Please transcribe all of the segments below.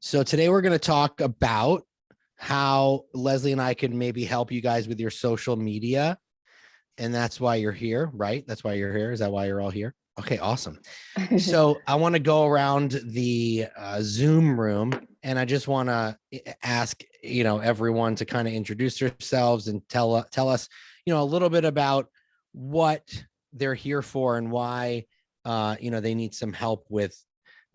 So today we're going to talk about how Leslie and I can maybe help you guys with your social media. And that's why you're here, right? That's why you're here. Is that why you're all here? Okay, awesome. So I want to go around the Zoom room, and I just want to ask, everyone to kind of introduce themselves and tell us, a little bit about what they're here for and why, they need some help with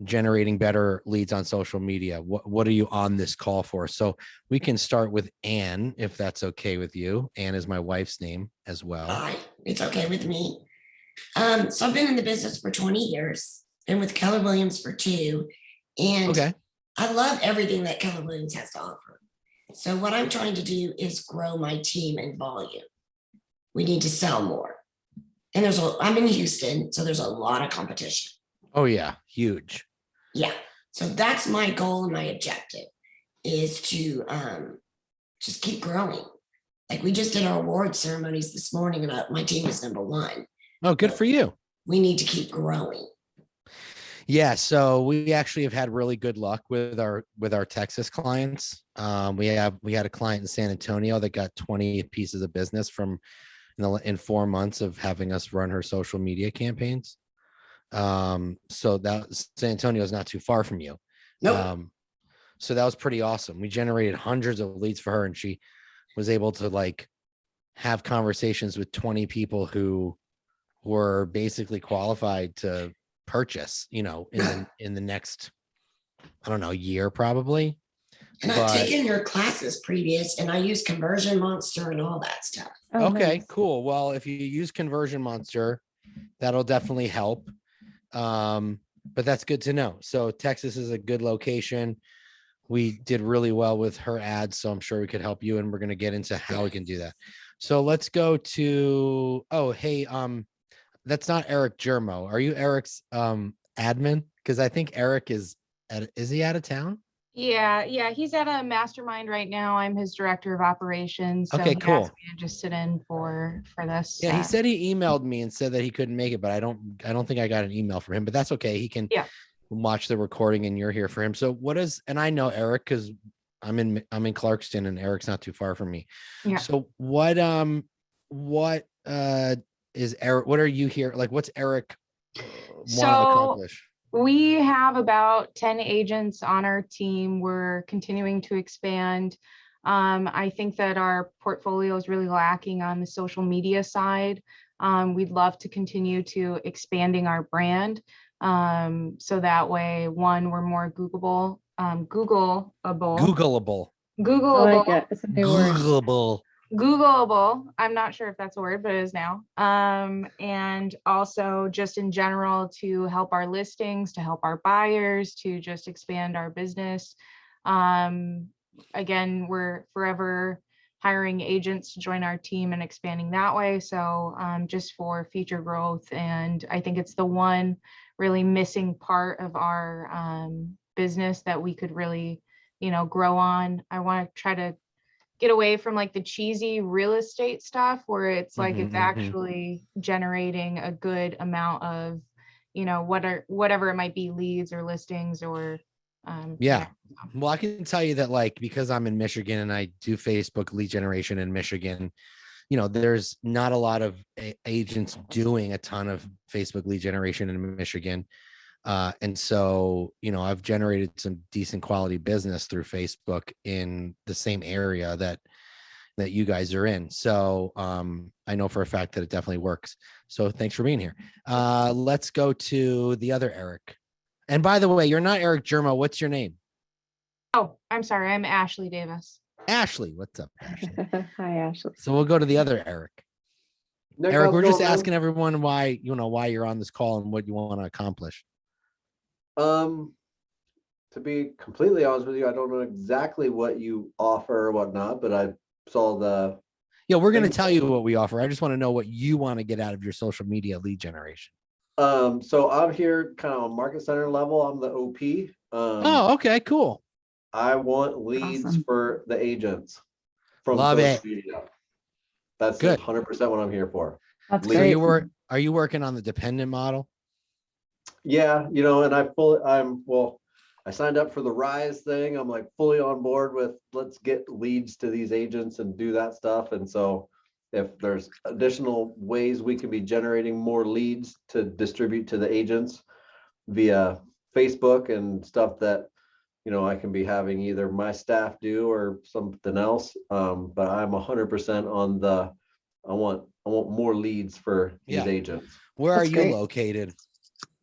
generating better leads on social media. What are you on this call for? So we can start with Anne, if that's okay with you. Anne is my wife's name as well. It's okay with me. So I've been in the business for 20 years, been with Keller Williams for 2, and Okay. I love everything that Keller Williams has to offer. So what I'm trying to do is grow my team in volume. We need to sell more. And I'm in Houston, so there's a lot of competition. Oh yeah, huge. Yeah. So that's my goal and my objective is to just keep growing. Like we just did our award ceremonies this morning about my team is number 1. Oh, good for you. We need to keep growing. Yeah, so we actually have had really good luck with our Texas clients. We had a client in San Antonio that got 20 pieces of business in 4 months of having us run her social media campaigns. So that San Antonio is not too far from you. Nope. So that was pretty awesome. We generated hundreds of leads for her, and she was able to have conversations with 20 people who were basically qualified to purchase, in the next, I don't know, year probably. And I've taken your classes previous, and I use Conversion Monster and all that stuff. Oh, okay, nice. Cool. Well, if you use Conversion Monster, that'll definitely help. But that's good to know. So Texas is a good location. We did really well with her ads, so I'm sure we could help you, and we're going to get into how we can do that. So let's go to, that's not Eric Germo. Are you Eric's admin? Because I think Eric is he out of town? Yeah, he's at a mastermind right now. I'm his director of operations. So okay, he cool. asked me to just sit in for this. Yeah, he said he emailed me and said that he couldn't make it, but I don't think I got an email from him. But that's okay. He can watch the recording, and you're here for him. So and I know Eric because I'm in Clarkston, and Eric's not too far from me. Yeah. So what is Eric? What are you here? What's Eric want to accomplish? We have about 10 agents on our team. We're continuing to expand. I think that our portfolio is really lacking on the social media side. We'd love to continue to expanding our brand. So that way, one, we're more Googleable. Googleable. Googleable. I like it. It's a new word. Googleable. I'm not sure if that's a word, but it is now. And also just in general to help our listings, to help our buyers, to just expand our business. Again, we're forever hiring agents to join our team and expanding that way. So just for future growth. And I think it's the one really missing part of our business that we could really, grow on. I want to try to get away from the cheesy real estate stuff where it's it's actually generating a good amount of, whatever it might be, leads or listings or Well, I can tell you that because I'm in Michigan and I do Facebook lead generation in Michigan, there's not a lot of agents doing a ton of Facebook lead generation in Michigan. And so, I've generated some decent quality business through Facebook in the same area that you guys are in. So I know for a fact that it definitely works. So thanks for being here. Let's go to the other Eric. And by the way, you're not Eric Germo. What's your name? Oh, I'm sorry. I'm Ashley Davis. Ashley, what's up, Ashley? Hi, Ashley. So we'll go to the other Eric. Eric, we're just asking everyone why you're on this call and what you want to accomplish. To be completely honest with you, I don't know exactly what you offer or whatnot, but I saw the. Yeah, we're going to tell you what we offer. I just want to know what you want to get out of your social media lead generation. So I'm here kind of on market center level. I'm the OP. Oh, okay, cool. I want leads for the agents from Love social it. media. That's good. 100% what I'm here for. That's So great. are you working on the dependent model? Yeah, and I signed up for the Rise thing. I'm like fully on board with let's get leads to these agents and do that stuff. And so if there's additional ways we can be generating more leads to distribute to the agents via Facebook and stuff that, you know, I can be having either my staff do or something else. But I'm 100% on the, I want more leads for these Yeah. agents. Where are That's you great. located?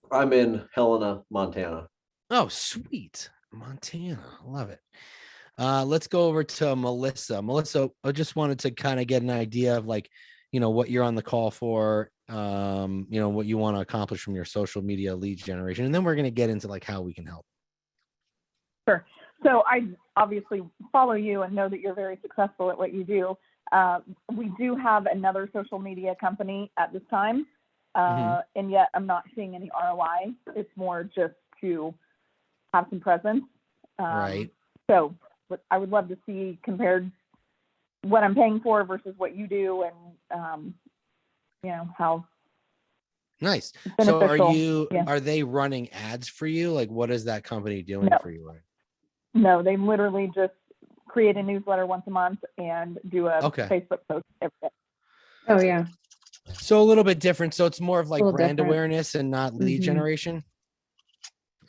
I'm in Helena, Montana. Oh, sweet. Montana. Love it. Let's go over to Melissa. Melissa, I just wanted to kind of get an idea of like, you know, what you're on the call for, you know, what you want to accomplish from your social media lead generation. And then we're going to get into like how we can help. Sure. So I obviously follow you and know that you're very successful at what you do. We do have another social media company at this time, and yet I'm not seeing any ROI. It's more just to have some presence. Right. So I would love to see compared what I'm paying for versus what you do, and you know how Nice. So beneficial. are they running ads for you? Like, what is that company doing No. for you? Right? No, they literally just create a newsletter once a month and do a Okay. Facebook post every day. Oh, yeah. So a little bit different. So it's more of like little brand different. awareness and not lead Mhm. generation.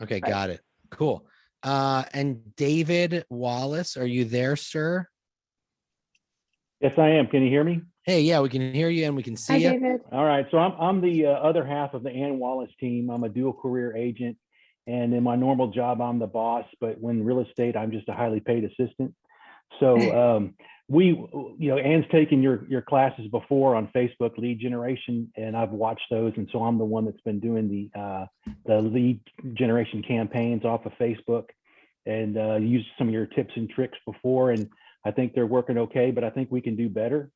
Okay, Right. got it. Cool. And David Wallace, are you there, sir? Yes, I am. Can you hear me? Hey, yeah, we can hear you and we can Hi, see you. David. All right. So I'm the other half of the Ann Wallace team. I'm a dual career agent, and in my normal job, I'm the boss. But when real estate, I'm just a highly paid assistant. So Ann's taken your classes before on Facebook lead generation, and I've watched those. And so I'm the one that's been doing the lead generation campaigns off of Facebook, and used some of your tips and tricks before, and I think they're working okay. But I think we can do better.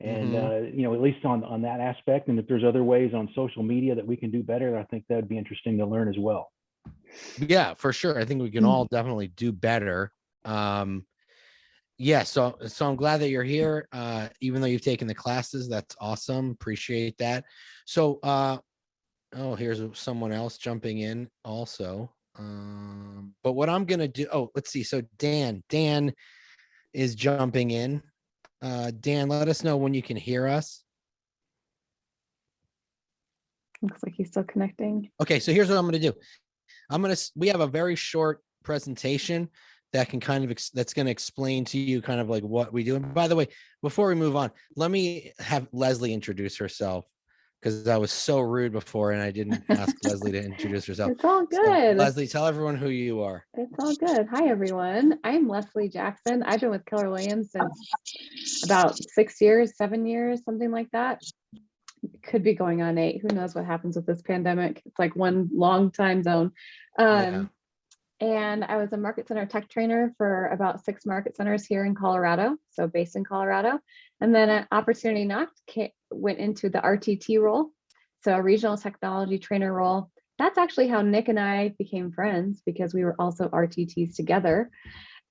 And at least on that aspect, and if there's other ways on social media that we can do better, I think that'd be interesting to learn as well. Yeah, for sure. I think we can all definitely do better. Yeah, so I'm glad that you're here. Even though you've taken the classes, that's awesome. Appreciate that. So here's someone else jumping in also. But what I'm gonna do, let's see. So Dan is jumping in. Dan, let us know when you can hear us. Looks like he's still connecting. Okay, so here's what I'm going to do. We have a very short presentation that can that's going to explain to you kind of like what we do. And by the way, before we move on, let me have Leslie introduce herself, because I was so rude before and I didn't ask Leslie to introduce herself. It's all So, good. Leslie, tell everyone who you are. It's all good. Hi, everyone. I'm Leslie Jackson. I've been with Keller Williams since about 6 years, 7 years, something like that. Could be going on 8. Who knows what happens with this pandemic? It's like one long time zone. And I was a market center tech trainer for about 6 market centers here in Colorado, so based in Colorado. And then an opportunity knocked, went into the RTT role, so a regional technology trainer role. That's actually how Nick and I became friends, because we were also RTTs together.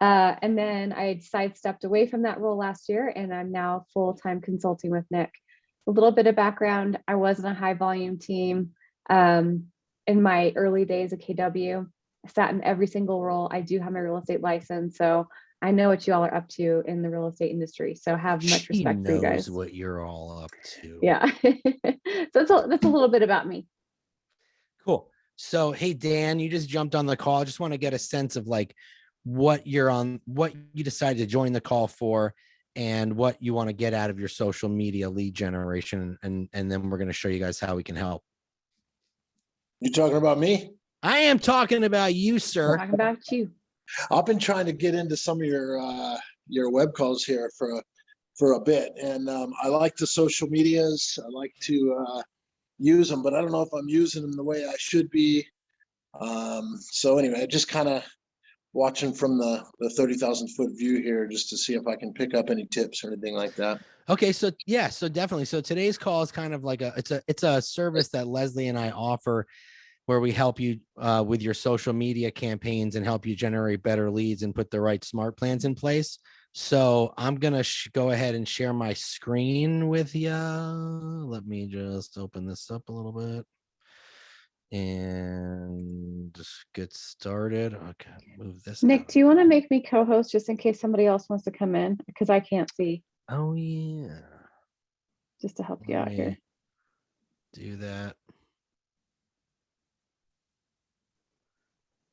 And then I sidestepped away from that role last year, and I'm now full-time consulting with Nick. A little bit of background: I was in a high volume team in my early days at KW. I sat in every single role. I do have my real estate license, so I know what you all are up to in the real estate industry. So have much respect for you guys. She knows what you're all up to. Yeah. So that's a little bit about me. Cool. So, hey, Dan, you just jumped on the call. I just want to get a sense of like what you decided to join the call for, and what you want to get out of your social media lead generation. And then we're going to show you guys how we can help. You talking about me? I am talking about you, We're sir. talking about you. I've been trying to get into some of your web calls here for a bit, and I like the social medias. I like to use them, but I don't know if I'm using them the way I should be. So anyway, just kind of watching from the 30,000 foot view here, just to see if I can pick up any tips or anything like that. Okay, so yeah, so definitely. So today's call is kind of like it's a service that Leslie and I offer, where we help you with your social media campaigns and help you generate better leads and put the right smart plans in place. So I'm gonna go ahead and share my screen with you. Let me just open this up a little bit. and just get started. Okay, move this. Nick, out. do you want to make me co-host just in case somebody else wants to come in? Because I can't see, Oh yeah. just to help you Let out here. me do that.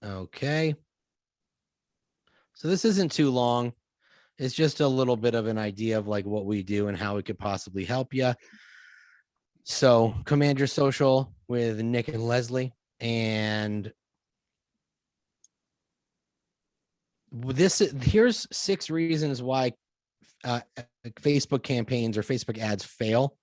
Okay. So this isn't too long. It's just a little bit of an idea of like what we do and how we could possibly help you. So Command Your Social with Nick and Leslie. And here's 6 reasons why Facebook campaigns or Facebook ads fail.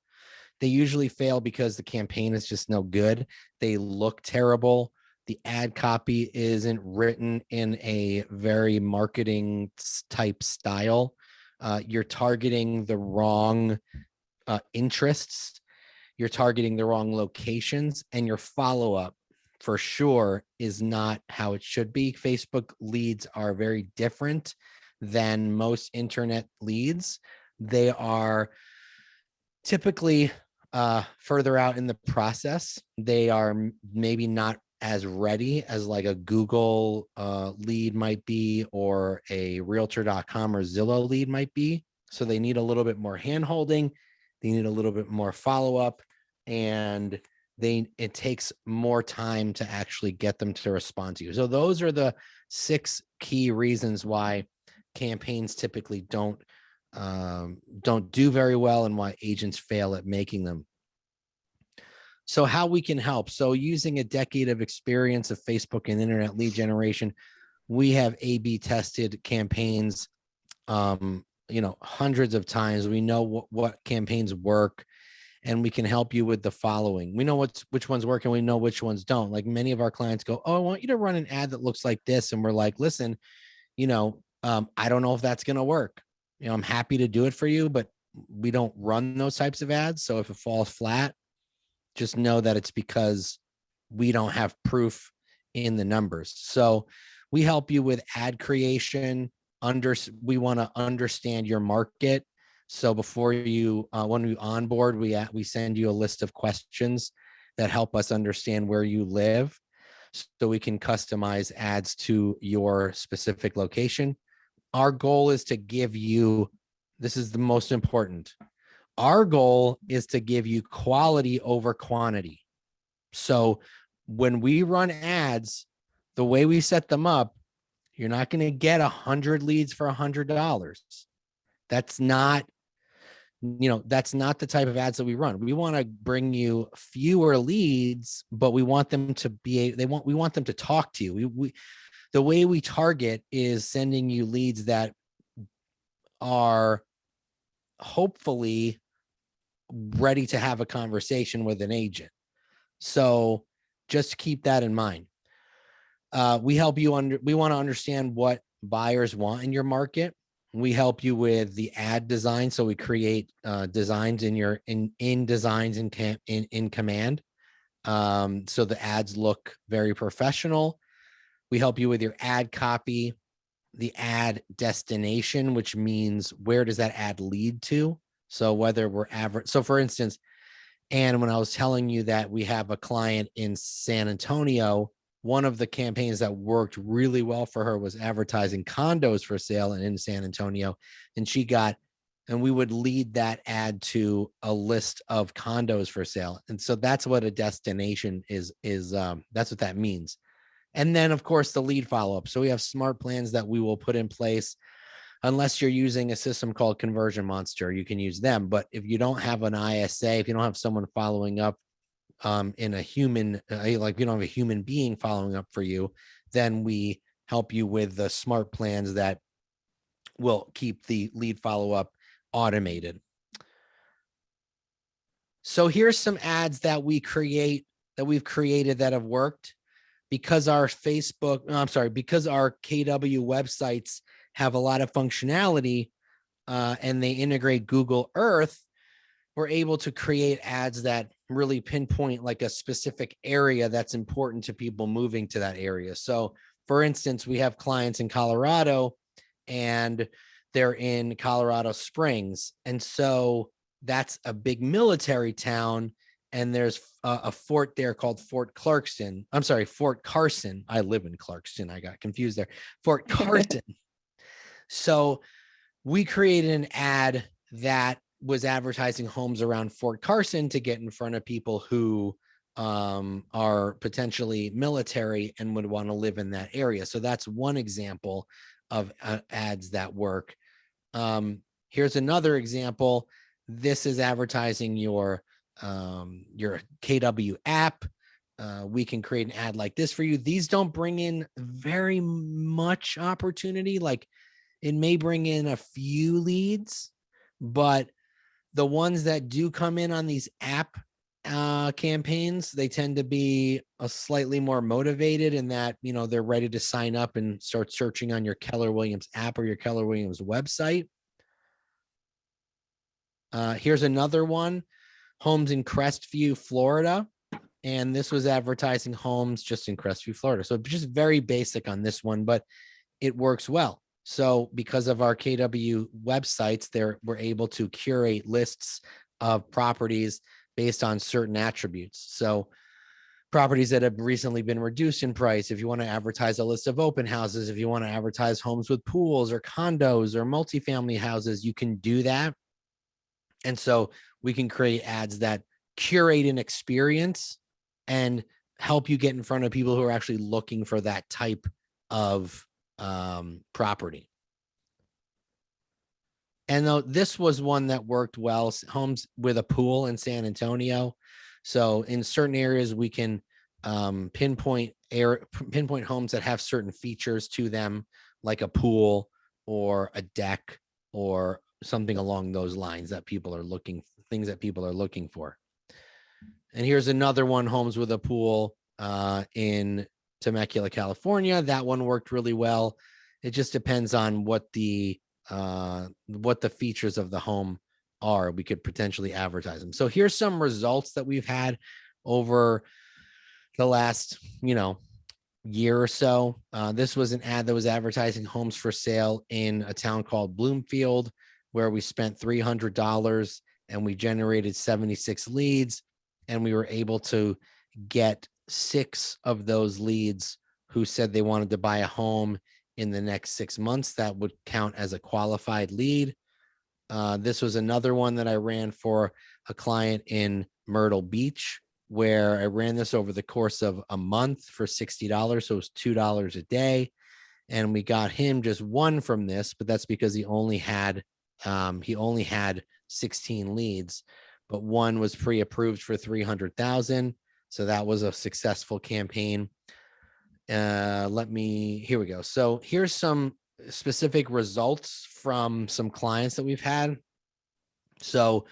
They usually fail because the campaign is just no good. They look terrible. The ad copy isn't written in a very marketing type style. You're targeting the wrong interests. You're targeting the wrong locations, and your follow-up for sure is not how it should be. Facebook leads are very different than most internet leads. They are typically further out in the process. They are maybe not as ready as like a Google lead might be, or a realtor.com or Zillow lead might be. So they need a little bit more hand holding. They need a little bit more follow-up, and it takes more time to actually get them to respond to you. So those are the 6 key reasons why campaigns typically don't do very well and why agents fail at making them. So how we can help. So using a decade of experience of Facebook and internet lead generation, we have A/B tested campaigns, hundreds of times. We know what campaigns work, and we can help you with the following. We know which ones work, and we know which ones don't. Like many of our clients go, "Oh, I want you to run an ad that looks like this," and we're like, "Listen, I don't know if that's going to work. I'm happy to do it for you, but we don't run those types of ads. So if it falls flat, just know that it's because we don't have proof in the numbers." So we help you with ad creation. We want to understand your market. So before you, when we onboard, we send you a list of questions that help us understand where you live, so we can customize ads to your specific location. Our goal is to give you, this is the most important. Our goal is to give you quality over quantity. So when we run ads, the way we set them up, you're not going to get 100 leads for $100. That's not the type of ads that we run. We want to bring you fewer leads, but we want them to we want them to talk to you. The way we target is sending you leads that are hopefully ready to have a conversation with an agent. So just keep that in mind. We help you we want to understand what buyers want in your market. We help you with the ad design. So we create designs in designs in Command. So the ads look very professional. We help you with your ad copy, the ad destination, which means where does that ad lead to? So whether we're average. So for instance, and when I was telling you that we have a client in San Antonio, one of the campaigns that worked really well for her was advertising condos for sale in San Antonio. And we would lead that ad to a list of condos for sale. And so that's what a destination is that's what that means. And then of course the lead follow-up. So we have smart plans that we will put in place. Unless you're using a system called Conversion Monster, you can use them. But if you don't have an ISA, if you don't have someone following up in a human, like you don't have a human being following up for you, then we help you with the smart plans that will keep the lead follow-up automated. So here's some ads that we've created that have worked. Because our because our KW websites have a lot of functionality and they integrate Google Earth, we're able to create ads that really pinpoint like a specific area that's important to people moving to that area. So for instance, we have clients in Colorado and they're in Colorado Springs. And so that's a big military town. and there's a fort there called Fort Clarkston. I'm sorry, Fort Carson. I live in Clarkston. I got confused there. Fort Carson. So we created an ad that was advertising homes around Fort Carson to get in front of people who are potentially military and would want to live in that area. So that's one example of ads that work. Here's another example. This is advertising your KW app. We can create an ad like this for you. These don't bring in very much opportunity. Like, it may bring in a few leads, but the ones that do come in on these app campaigns, they tend to be a slightly more motivated in that, you know, they're ready to sign up and start searching on your Keller Williams app or your Keller Williams website. Here's another one, homes in Crestview, Florida. And this was advertising homes just in Crestview, Florida. So just very basic on this one, but it works well. So because of our KW websites, we're able to curate lists of properties based on certain attributes. So properties that have recently been reduced in price, if you want to advertise a list of open houses, if you want to advertise homes with pools or condos or multifamily houses, you can do that. And so we can create ads that curate an experience and help you get in front of people who are actually looking for that type of property. And though this was one that worked well, homes with a pool in San Antonio. So in certain areas, we can pinpoint homes that have certain features to them, like a pool or a deck or something along those lines that people are looking, things that people are looking for. And here's another one, homes with a pool in Temecula, California. That one worked really well. It just depends on what the features of the home are. We could potentially advertise them. So here's some results that we've had over the last, year or so. This was an ad that was advertising homes for sale in a town called Bloomfield, where we spent $300 and we generated 76 leads. And we were able to get 6 of those leads who said they wanted to buy a home in the next 6 months. That would count as a qualified lead. This was another one that I ran for a client in Myrtle Beach, where I ran this over the course of a month for $60. So it was $2 a day. And we got him just one from this, but that's because he only had 16 leads, but one was pre-approved for $300,000. So that was a successful campaign. Here we go. So here's some specific results from some clients that we've had. So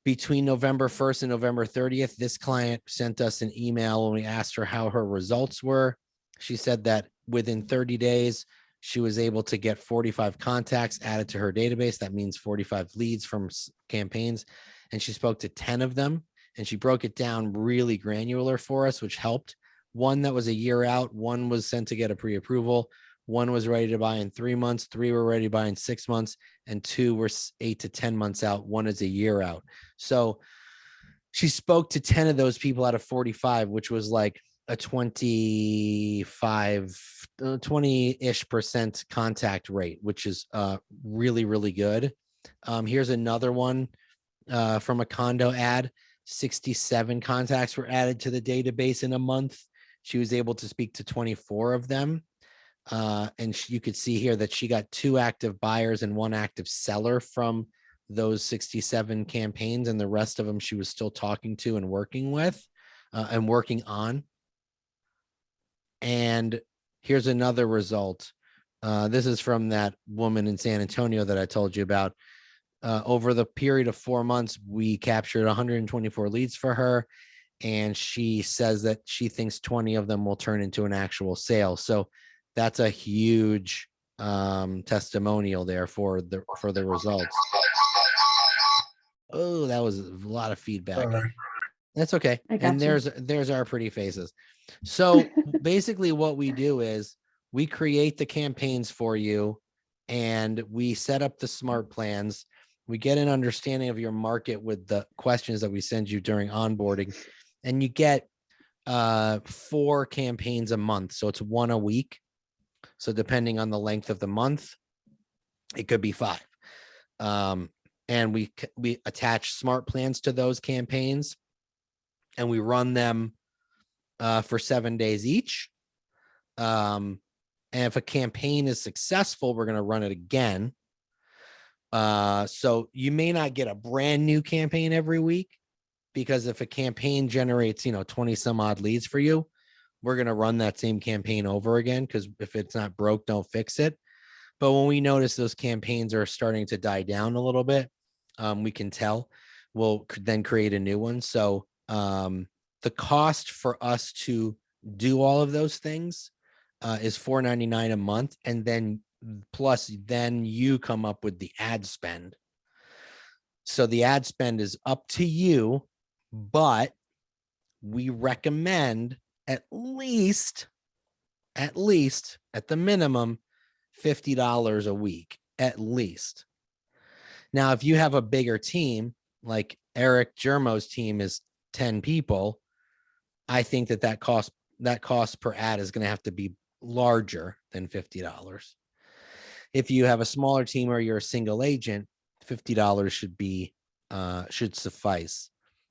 between November 1st and November 30th, this client sent us an email when we asked her how her results were. She said that within 30 days, she was able to get 45 contacts added to her database. That means 45 leads from campaigns. And she spoke to 10 of them, and she broke it down really granular for us, which helped. One that was a year out, one was sent to get a pre-approval, one was ready to buy in 3 months, 3 were ready to buy in 6 months, and 2 were 8 to 10 months out. One is a year out. So she spoke to 10 of those people out of 45, which was like a 20-ish% contact rate, which is really, really good. Here's another one from a condo ad. 67 contacts were added to the database in a month. She was able to speak to 24 of them. And you could see here that she got 2 active buyers and 1 active seller from those 67 campaigns, and the rest of them she was still talking to and working with and working on. And here's another result. This is from that woman in San Antonio that I told you about. Over the period of 4 months, we captured 124 leads for her. And she says that she thinks 20 of them will turn into an actual sale. So that's a huge testimonial there for the results. Oh, that was a lot of feedback. That's okay. I got And you. there's our pretty faces. So basically what we do is we create the campaigns for you and we set up the smart plans. we get an understanding of your market with the questions that we send you during onboarding, and you get 4 campaigns a month. So it's 1 a week. So depending on the length of the month, it could be 5. And we attach smart plans to those campaigns, and we run them for 7 days each. And if a campaign is successful, we're going to run it again. So you may not get a brand new campaign every week, because if a campaign generates, 20 some odd leads for you, we're going to run that same campaign over again, because if it's not broke, don't fix it. But when we notice those campaigns are starting to die down a little bit, we can tell. We'll then create a new one. So the cost for us to do all of those things is $4.99 a month. And then then you come up with the ad spend. So the ad spend is up to you, but we recommend at least at the minimum $50 a week, at least. Now, if you have a bigger team, like Eric Germo's team is 10 people, I think that cost per ad is going to have to be larger than $50. If you have a smaller team or you're a single agent, $50 should suffice.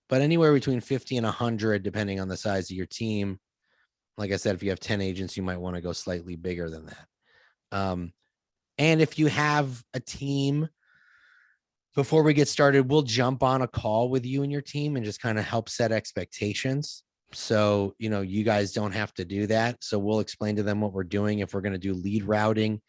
But anywhere between 50 and 100, depending on the size of your team. Like I said, if you have 10 agents, you might want to go slightly bigger than that. And if you have a team, before we get started, we'll jump on a call with you and your team and just kind of help set expectations. So, you guys don't have to do that. So we'll explain to them what we're doing. If we're going to do lead routing,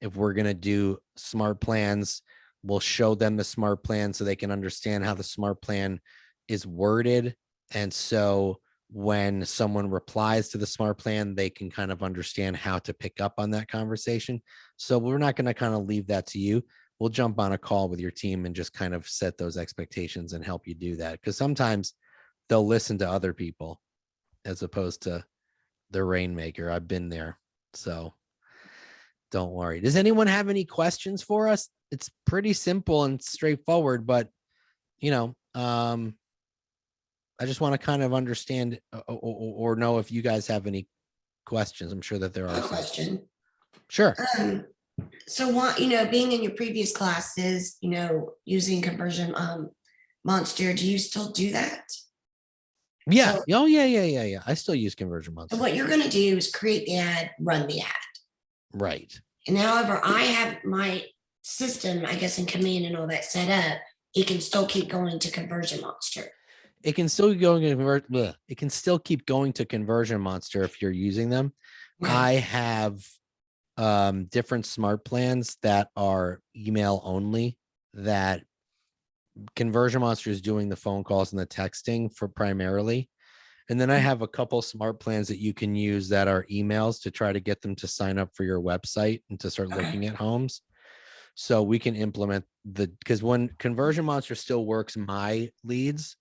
if we're going to do smart plans, we'll show them the smart plan so they can understand how the smart plan is worded. And so when someone replies to the smart plan, they can kind of understand how to pick up on that conversation. So we're not going to kind of leave that to you. We'll jump on a call with your team and just kind of set those expectations and help you do that. Because sometimes they'll listen to other people as opposed to the rainmaker. I've been there. So don't worry. Does anyone have any questions for us? It's pretty simple and straightforward, but I just want to kind of understand or know if you guys have any questions. I'm sure that there are. A question. Sure. So what, being in your previous classes, using Conversion Monster, do you still do that? Yeah. So- Oh, yeah. I still use Conversion Monster. So what you're going to do is create the ad, run the ad. Right. And however, I have my system, I guess, in Command and all that set up, it can still keep going to Conversion Monster. It can still go it can still keep going to Conversion Monster if you're using them. Right. I have different smart plans that are email only, that Conversion Monster is doing the phone calls and the texting for primarily. And then I have a couple smart plans that you can use that are emails to try to get them to sign up for your website and to start Okay. looking at homes. So we can implement because when Conversion Monster still works my leads,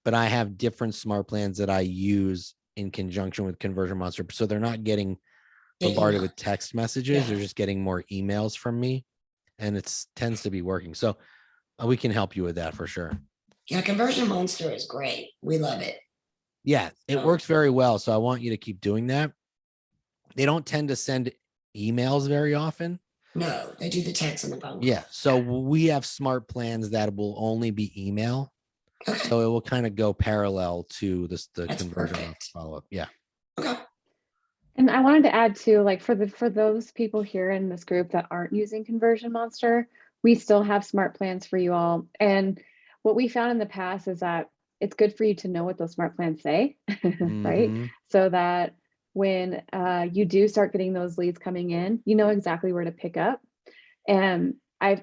but I have different smart plans that I use in conjunction with Conversion Monster. So they're not getting bombarded with text messages. Yeah. They're just getting more emails from me, and it tends to be working. So we can help you with that for sure. Yeah, Conversion Monster is great. We love it. Yeah, it works very well. So I want you to keep doing that. They don't tend to send emails very often. No, they do the text and the phone. Yeah. So we have smart plans that will only be email. Okay. So it will kind of go parallel to the That's Conversion perfect. follow-up. Yeah. Okay. And I wanted to add too, like for those people here in this group that aren't using Conversion Monster, we still have smart plans for you all. And what we found in the past is that it's good for you to know what those smart plans say, right? Mhm. So that when you do start getting those leads coming in, you know exactly where to pick up. And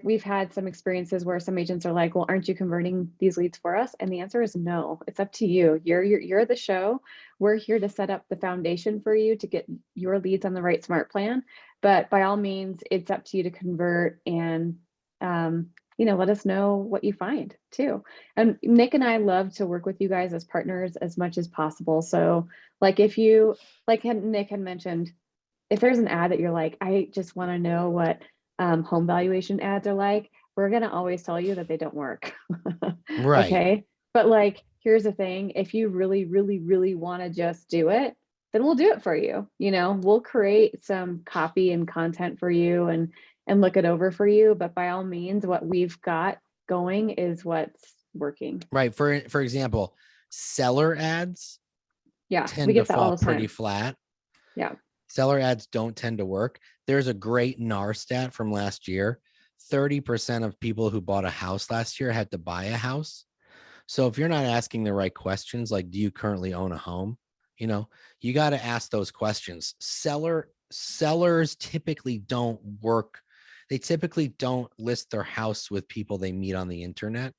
we've had some experiences where some agents are like, well, aren't you converting these leads for us? And the answer is no, it's up to you. You're the show. We're here to set up the foundation for you to get your leads on the right smart plan. But by all means, it's up to you to convert and, let us know what you find too. And Nick and I love to work with you guys as partners as much as possible. So like Nick had mentioned, if there's an ad that you're like, I just want to know what home valuation ads are like, we're going to always tell you that they don't work. Right. Okay. But like, here's the thing. If you really, really, really want to just do it, then we'll do it for you. You know, we'll create some copy and content for you and look it over for you. But by all means, what we've got going is what's working. Right. For example, seller ads Yeah. tend We to get that all fall the pretty time. flat. Yeah. Seller ads don't tend to work. There's a great NAR stat from last year. 30% of people who bought a house last year had to buy a house. So if you're not asking the right questions, like, do you currently own a home? You know, you got to ask those questions. Sellers typically don't work. They typically don't list their house with people they meet on the internet.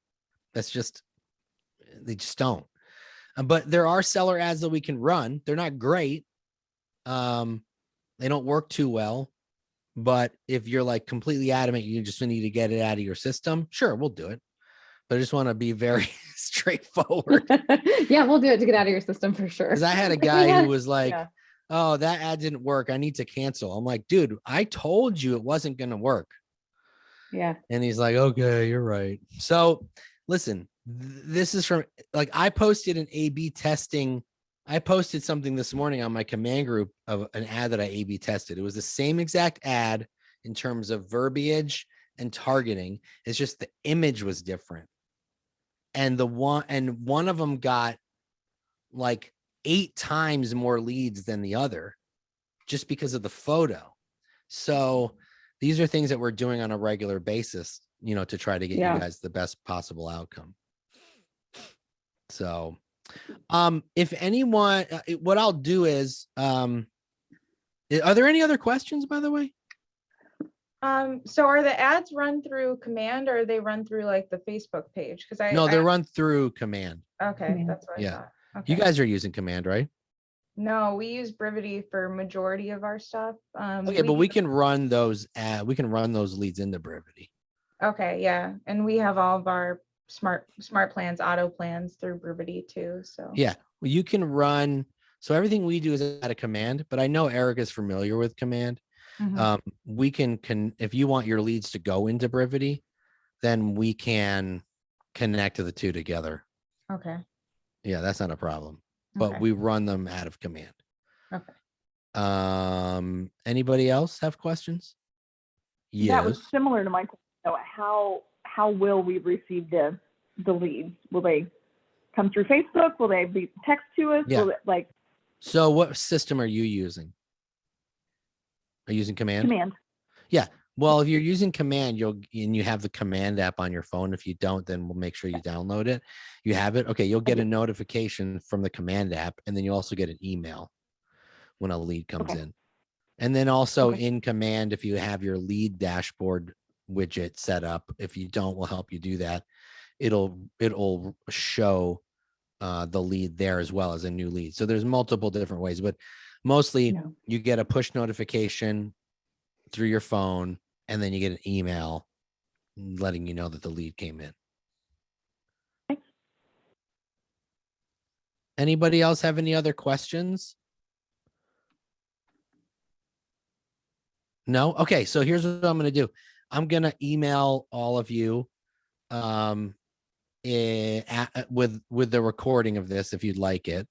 They just don't. But there are seller ads that we can run. They're not great. They don't work too well. But if you're like completely adamant, you just need to get it out of your system. Sure, we'll do it. But I just want to be very straightforward. Yeah, we'll do it to get out of your system for sure. Because I had a Like, we guy had- who was like, yeah. oh, that ad didn't work. I need to cancel. I'm like, dude, I told you it wasn't going to work. Yeah. And he's like, okay, you're right. So listen, this is from like, I posted an A/B testing. I posted something this morning on my command group of an ad that I A/B tested. It was the same exact ad in terms of verbiage and targeting. It's just the image was different. And one of them got like 8 times more leads than the other just because of the photo. So these are things that we're doing on a regular basis, you know, to try to get Yeah. you guys the best possible outcome. So if anyone, what I'll do is, are there any other questions, by the way? So are the ads run through Command or are they run through like the Facebook page? Because No, they're run through Command. okay, Command. that's what I Yeah. thought. You Okay. guys are using Command, right? No, we use Brivity for majority of our stuff. Okay, but we can run those leads into Brivity. Okay, yeah, and we have all of our smart plans, auto plans through Brivity too. So Yeah, well, you can run. So everything we do is out of Command, but I know Eric is familiar with Command. Mhm. We can if you want your leads to go into Brivity, then we can connect to the two together. Okay. Yeah, that's not a problem. But Okay. we run them out of Command. Okay. Anybody else have questions? That was Yes. similar to my question. So how will we receive the leads? Will they come through Facebook? Will they be text to us? Yeah. Will it, like So what system are you using? Are you using Command? Command? Well, if you're using Command, you have the Command app on your phone. If you don't, then we'll make sure you download it. You have it? Okay, you'll get a notification from the Command app, and then you also get an email when a lead comes Okay. in. And then also Okay. in Command, if you have your lead dashboard widget set up, if you don't, we'll help you do that. It'll show the lead there as well as a new lead. So there's multiple different ways, but mostly Yeah. you get a push notification through your phone, and then you get an email letting you know that the lead came in. Okay. Anybody else have any other questions? No? Okay, so here's what I'm going to do. I'm going to email all of you with the recording of this if you'd like it.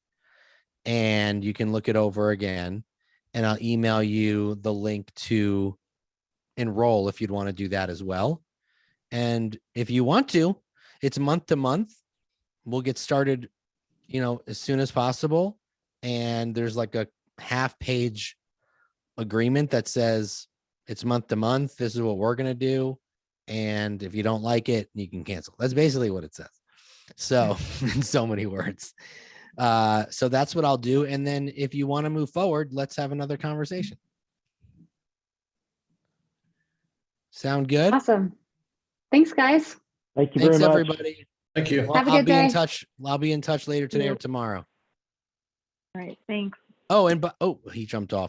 And you can look it over again. And I'll email you the link to enroll if you'd want to do that as well. And if you want to, it's month to month. We'll get started, you know, as soon as possible. And there's like a half-page agreement that says it's month to month. This is what we're going to do. And if you don't like it, you can cancel. That's basically what it says. So in so many words. So that's what I'll do. And then if you want to move forward, let's have another conversation. Sound good? Awesome. Thanks, guys. Thank you very Thanks, much. everybody. Thank you. Well, Have a I'll good be in day. touch. I'll be in touch later today or you. tomorrow. All right. Thanks. Oh, and he jumped off.